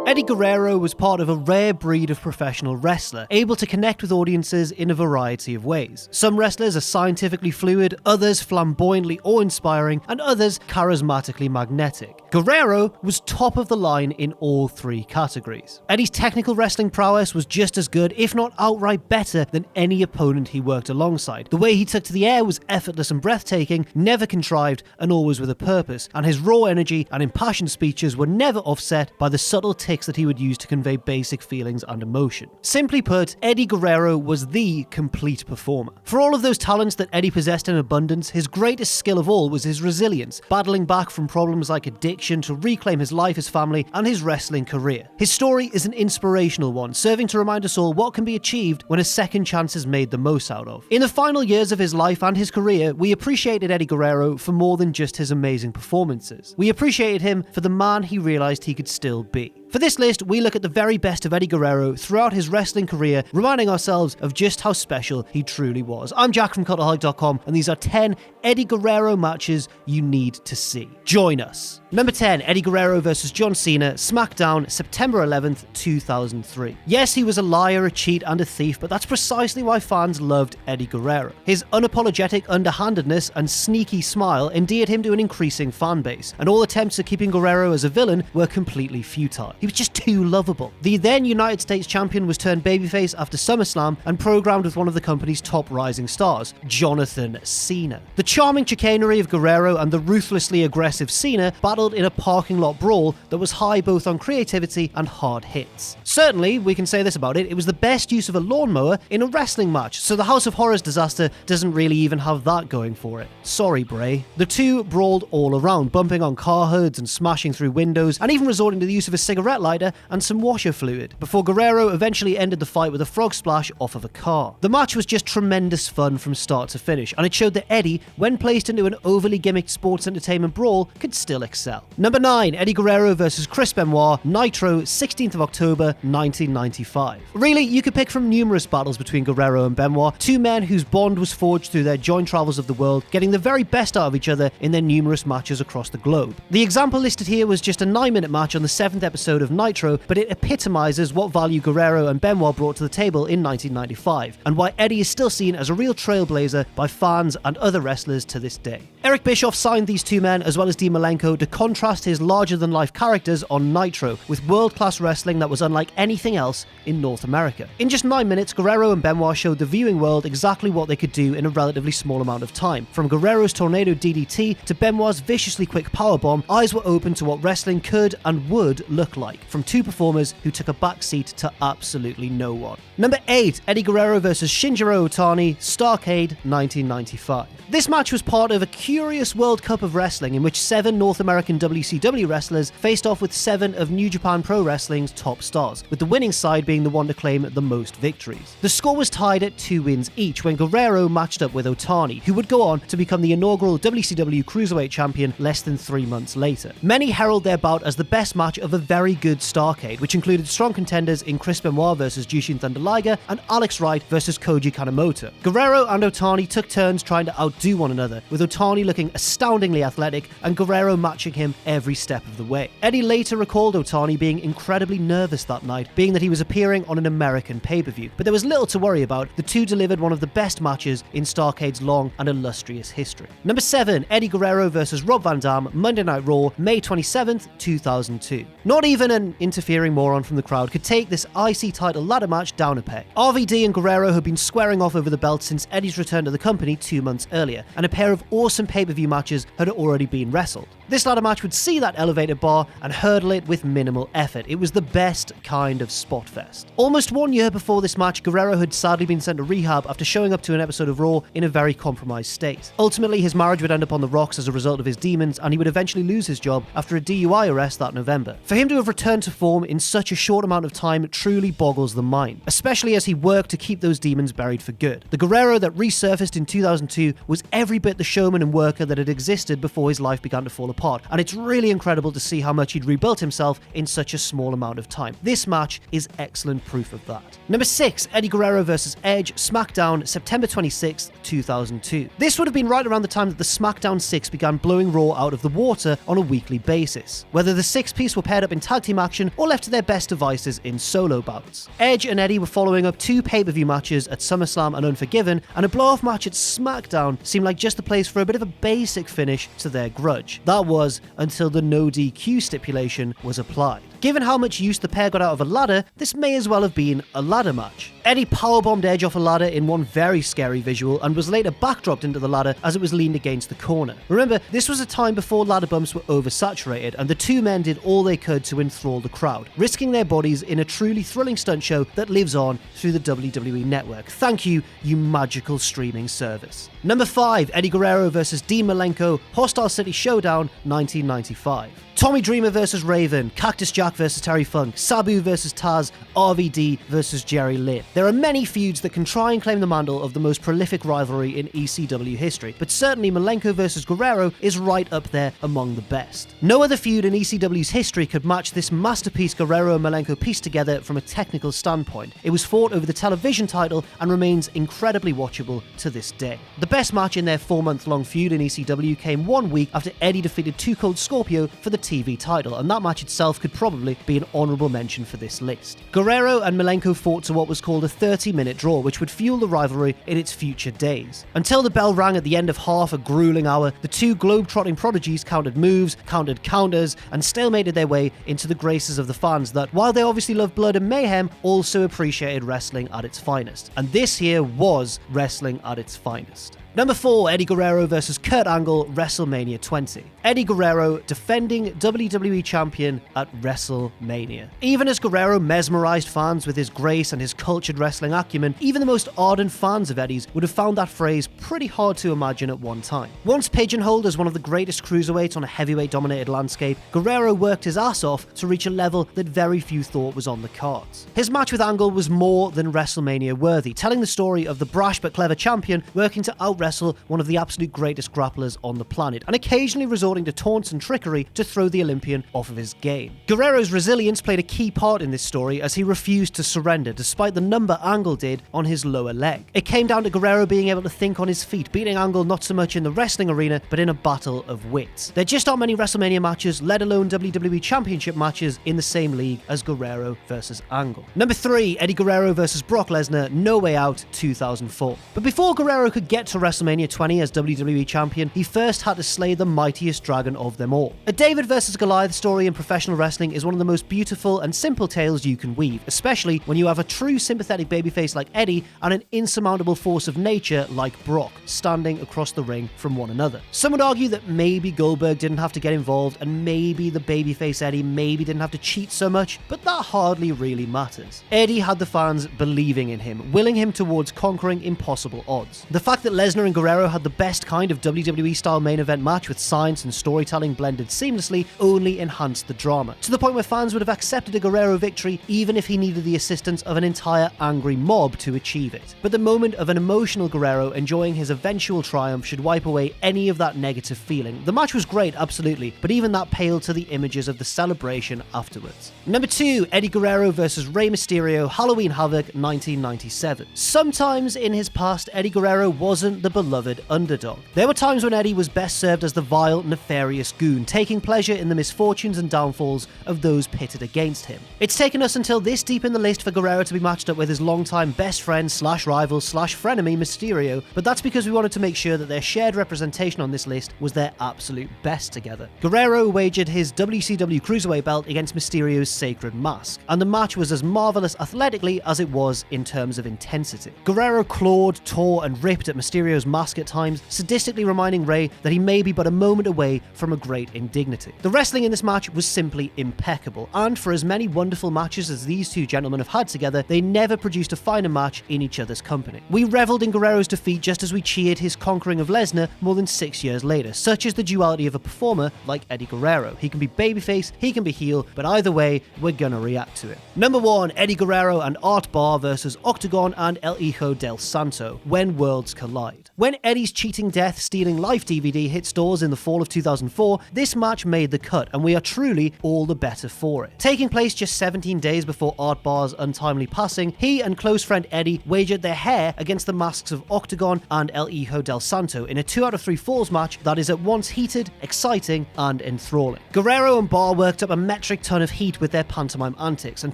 Eddie Guerrero was part of a rare breed of professional wrestler, able to connect with audiences in a variety of ways. Some wrestlers are scientifically fluid, others flamboyantly awe-inspiring, and others charismatically magnetic. Guerrero was top of the line in all three categories. Eddie's technical wrestling prowess was just as good, if not outright better, than any opponent he worked alongside. The way he took to the air was effortless and breathtaking, never contrived, and always with a purpose, and his raw energy and impassioned speeches were never offset by the subtle tics that he would use to convey basic feelings and emotion. Simply put, Eddie Guerrero was the complete performer. For all of those talents that Eddie possessed in abundance, his greatest skill of all was his resilience, battling back from problems like addiction to reclaim his life, his family, and his wrestling career. His story is an inspirational one, serving to remind us all what can be achieved when a second chance is made the most out of. In the final years of his life and his career, we appreciated Eddie Guerrero for more than just his amazing performances. We appreciated him for the man he realized he could still be. For this list, we look at the very best of Eddie Guerrero throughout his wrestling career, reminding ourselves of just how special he truly was. I'm Jack from Cultaholic.com, and these are 10 Eddie Guerrero matches you need to see. Join us. Number 10, Eddie Guerrero vs John Cena, SmackDown, September 11th, 2003. Yes, he was a liar, a cheat, and a thief, but that's precisely why fans loved Eddie Guerrero. His unapologetic underhandedness and sneaky smile endeared him to an increasing fan base, and all attempts at keeping Guerrero as a villain were completely futile. He was just too lovable. The then United States champion was turned babyface after SummerSlam and programmed with one of the company's top rising stars, Jonathan Cena. The charming chicanery of Guerrero and the ruthlessly aggressive Cena battled in a parking lot brawl that was high both on creativity and hard hits. Certainly, we can say this about it, it was the best use of a lawnmower in a wrestling match, so the House of Horrors disaster doesn't really even have that going for it. Sorry, Bray. The two brawled all around, bumping on car hoods and smashing through windows, and even resorting to the use of a cigarette lighter and some washer fluid, before Guerrero eventually ended the fight with a frog splash off of a car. The match was just tremendous fun from start to finish, and it showed that Eddie, when placed into an overly gimmicked sports entertainment brawl, could still excel. Number 9, Eddie Guerrero vs Chris Benoit, Nitro, 16th of October, 1995. Really, you could pick from numerous battles between Guerrero and Benoit, two men whose bond was forged through their joint travels of the world, getting the very best out of each other in their numerous matches across the globe. The example listed here was just a 9-minute match on the 7th episode of Nitro, but it epitomizes what value Guerrero and Benoit brought to the table in 1995, and why Eddie is still seen as a real trailblazer by fans and other wrestlers to this day. Eric Bischoff signed these two men, as well as Dean Malenko, to contrast his larger-than-life characters on Nitro, with world-class wrestling that was unlike anything else in North America. In just 9 minutes, Guerrero and Benoit showed the viewing world exactly what they could do in a relatively small amount of time. From Guerrero's tornado DDT to Benoit's viciously quick powerbomb, eyes were open to what wrestling could and would look like, from two performers who took a backseat to absolutely no one. Number 8, Eddie Guerrero vs Shinjiro Otani, STARRCADE, 1995. This match was part of a curious World Cup of Wrestling in which 7 North American WCW wrestlers faced off with 7 of New Japan Pro Wrestling's top stars, with the winning side being the one to claim the most victories. The score was tied at 2 wins each when Guerrero matched up with Otani, who would go on to become the inaugural WCW Cruiserweight champion less than 3 months later. Many herald their bout as the best match of a very good STARRCADE, which included strong contenders in Chris Benoit vs Jushin Thunder Liger and Alex Wright vs Koji Kanemoto. Guerrero and Otani took turns trying to outdo one another, with Otani looking astoundingly athletic and Guerrero matching him every step of the way. Eddie later recalled Otani being incredibly nervous that night, being that he was appearing on an American pay-per-view, but there was little to worry about. The two delivered one of the best matches in STARRCADE's long and illustrious history. Number 7, Eddie Guerrero vs Rob Van Dam, Monday Night Raw, May 27th, 2002. Not even an interfering moron from the crowd could take this IC title ladder match down a peg. RVD and Guerrero had been squaring off over the belt since Eddie's return to the company 2 months earlier, and a pair of awesome pay-per-view matches had already been wrestled. This ladder match would see that elevated bar and hurdle it with minimal effort. It was the best kind of spot fest. Almost 1 year before this match, Guerrero had sadly been sent to rehab after showing up to an episode of Raw in a very compromised state. Ultimately, his marriage would end up on the rocks as a result of his demons, and he would eventually lose his job after a DUI arrest that November. For him to have returned to form in such a short amount of time truly boggles the mind, especially as he worked to keep those demons buried for good. The Guerrero that resurfaced in 2002 was every bit the showman and worker that had existed before his life began to fall apart, and it's really incredible to see how much he'd rebuilt himself in such a small amount of time. This match is excellent proof of that. Number 6, Eddie Guerrero vs Edge, SmackDown, September 26th, 2002. This would have been right around the time that the SmackDown 6 began blowing Raw out of the water on a weekly basis, whether the six-piece were paired up in tag team action or left to their best devices in solo bouts. Edge and Eddie were following up 2 pay-per-view matches at SummerSlam and Unforgiven, and a blow-off match at SmackDown seemed like just the place for a bit of a basic finish to their grudge. That was until the no DQ stipulation was applied. Given how much use the pair got out of a ladder, this may as well have been a ladder match. Eddie powerbombed Edge off a ladder in one very scary visual and was later backdropped into the ladder as it was leaned against the corner. Remember, this was a time before ladder bumps were oversaturated, and the two men did all they could to enthrall the crowd, risking their bodies in a truly thrilling stunt show that lives on through the WWE Network. Thank you, you magical streaming service. Number 5, Eddie Guerrero vs Dean Malenko, Hostile City Showdown, 1995. Tommy Dreamer vs Raven, Cactus Jack vs Terry Funk, Sabu vs Taz, RVD vs Jerry Lynn. There are many feuds that can try and claim the mantle of the most prolific rivalry in ECW history, but certainly Malenko vs Guerrero is right up there among the best. No other feud in ECW's history could match this masterpiece Guerrero and Malenko pieced together from a technical standpoint. It was fought over the television title and remains incredibly watchable to this day. The best match in their 4-month-long feud in ECW came 1 week after Eddie defeated Too Cold Scorpio for the TV title, and that match itself could probably be an honourable mention for this list. Guerrero and Malenko fought to what was called a 30-minute draw, which would fuel the rivalry in its future days. Until the bell rang at the end of half a grueling hour, the two globe-trotting prodigies countered moves, countered counters, and stalemated their way into the graces of the fans that, while they obviously love blood and mayhem, also appreciated wrestling at its finest. And this here was wrestling at its finest. Number 4, Eddie Guerrero vs Kurt Angle, WrestleMania 20. Eddie Guerrero defending WWE Champion at WrestleMania. Even as Guerrero mesmerized fans with his grace and his cultured wrestling acumen, even the most ardent fans of Eddie's would have found that phrase pretty hard to imagine at one time. Once pigeonholed as one of the greatest cruiserweights on a heavyweight-dominated landscape, Guerrero worked his ass off to reach a level that very few thought was on the cards. His match with Angle was more than WrestleMania worthy, telling the story of the brash but clever champion working to out-wrestle one of the absolute greatest grapplers on the planet, and occasionally resorting to taunts and trickery to throw the Olympian off of his game. Guerrero's resilience played a key part in this story as he refused to surrender despite the number Angle did on his lower leg. It came down to Guerrero being able to think on his feet, beating Angle not so much in the wrestling arena but in a battle of wits. There just aren't many WrestleMania matches, let alone WWE Championship matches, in the same league as Guerrero versus Angle. Number 3, Eddie Guerrero versus Brock Lesnar, No Way Out, 2004. But before Guerrero could get to WrestleMania 20 as WWE Champion, he first had to slay the mightiest dragon of them all. A David versus Goliath story in professional wrestling is one of the most beautiful and simple tales you can weave, especially when you have a true sympathetic babyface like Eddie and an insurmountable force of nature like Brock standing across the ring from one another. Some would argue that maybe Goldberg didn't have to get involved and maybe the babyface Eddie maybe didn't have to cheat so much, but that hardly really matters. Eddie had the fans believing in him, willing him towards conquering impossible odds. The fact that Lesnar and Guerrero had the best kind of WWE-style main event match with science and storytelling blended seamlessly only enhanced the drama, to the point where fans would have accepted a Guerrero victory even if he needed the assistance of an entire angry mob to achieve it. But the moment of an emotional Guerrero enjoying his eventual triumph should wipe away any of that negative feeling. The match was great, absolutely, but even that paled to the images of the celebration afterwards. Number 2, Eddie Guerrero versus Rey Mysterio, Halloween Havoc, 1997. Sometimes in his past, Eddie Guerrero wasn't the beloved underdog. There were times when Eddie was best served as the vile, nefarious goon, taking pleasure in the misfortunes and downfalls of those pitted against him. It's taken us until this deep in the list for Guerrero to be matched up with his longtime best friend / rival / frenemy Mysterio, but that's because we wanted to make sure that their shared representation on this list was their absolute best together. Guerrero wagered his WCW Cruiserweight belt against Mysterio's Sacred Mask, and the match was as marvelous athletically as it was in terms of intensity. Guerrero clawed, tore, and ripped at Mysterio's mask at times, sadistically reminding Rey that he may be but a moment away from a great indignity. The wrestling in this match was simply impeccable, and for as many wonderful matches as these two gentlemen have had together, they never produced a finer match in each other's company. We reveled in Guerrero's defeat just as we cheered his conquering of Lesnar more than 6 years later. Such is the duality of a performer like Eddie Guerrero. He can be babyface, he can be heel, but either way, we're gonna react to it. Number 1, Eddie Guerrero and Art Barr versus OCTAGON and El Hijo del Santo, When Worlds Collide. When Eddie's Cheating Death Stealing Life DVD hit stores in the fall of 2004, this match made the cut, and we are truly all the better for it. Taking place just 17 days before Art Barr's untimely passing, he and close friend Eddie wagered their hair against the masks of OCTAGON and El Hijo del Santo in a 2 out of 3 falls match that is at once heated, exciting, and enthralling. Guerrero and Barr worked up a metric ton of heat with their pantomime antics and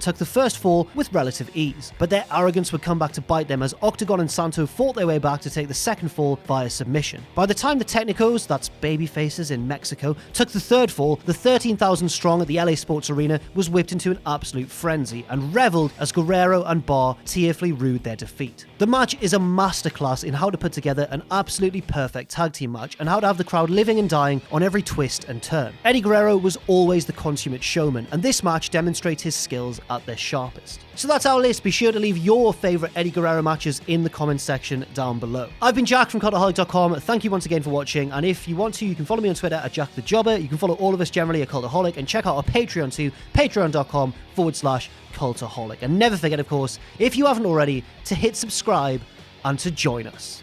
took the first fall with relative ease, but their arrogance would come back to bite them as OCTAGON and Santo fought their way back to take the second fall via submission. By the time the Technicos, that's babyfaces in Mexico, took the third fall, the 13,000 strong at the LA Sports Arena was whipped into an absolute frenzy and reveled as Guerrero and Barr tearfully rued their defeat. The match is a masterclass in how to put together an absolutely perfect tag team match and how to have the crowd living and dying on every twist and turn. Eddie Guerrero was always the consummate showman, and this match demonstrates his skills at their sharpest. So that's our list. Be sure to leave your favourite Eddie Guerrero matches in the comments section down below. I've been Jack from Cultaholic.com. Thank you once again for watching, and if you want to, you can follow me on Twitter at JackTheJobber. You can follow all of us generally at Cultaholic, and check out our Patreon too, patreon.com/Cultaholic. And never forget, of course, if you haven't already, to hit subscribe and to join us.